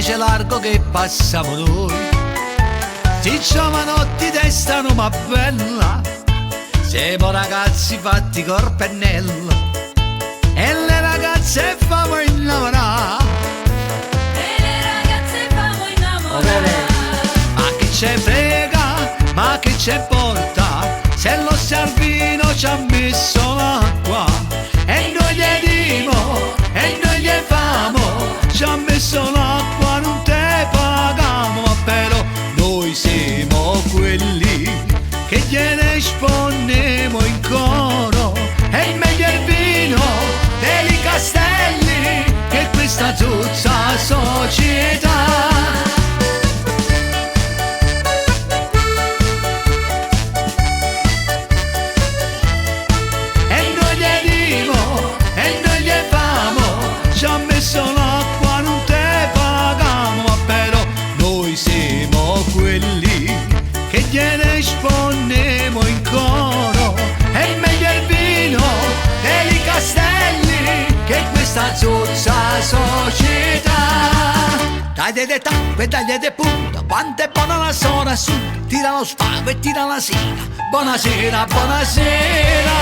c'è largo che passiamo noi. Si giovanotti testano ma bella, siamo ragazzi fatti col pennello e le ragazze famo innamorare. E le ragazze famo innamorare. Ma chi c'è frega, ma chi c'è porta, se lo Salvino ci ha messo l'acqua e noi gli dimo e noi gli famo, ci ha messo l'acqua non te pagamo, ma però noi siamo quelli che gliene sponnemo in coro. È meglio il vino dei castelli che questa zozza società. Ci ha messo l'acqua non te pagamo, ma però noi siamo quelli che gliene sponnemo in coro. È meglio il vino dei castelli che questa zozza società. Dai de tappa e dai de punta, quanto è buona la sora su, tira lo spago e tira la sigla. Buonasera, buonasera.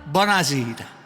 Buonasera.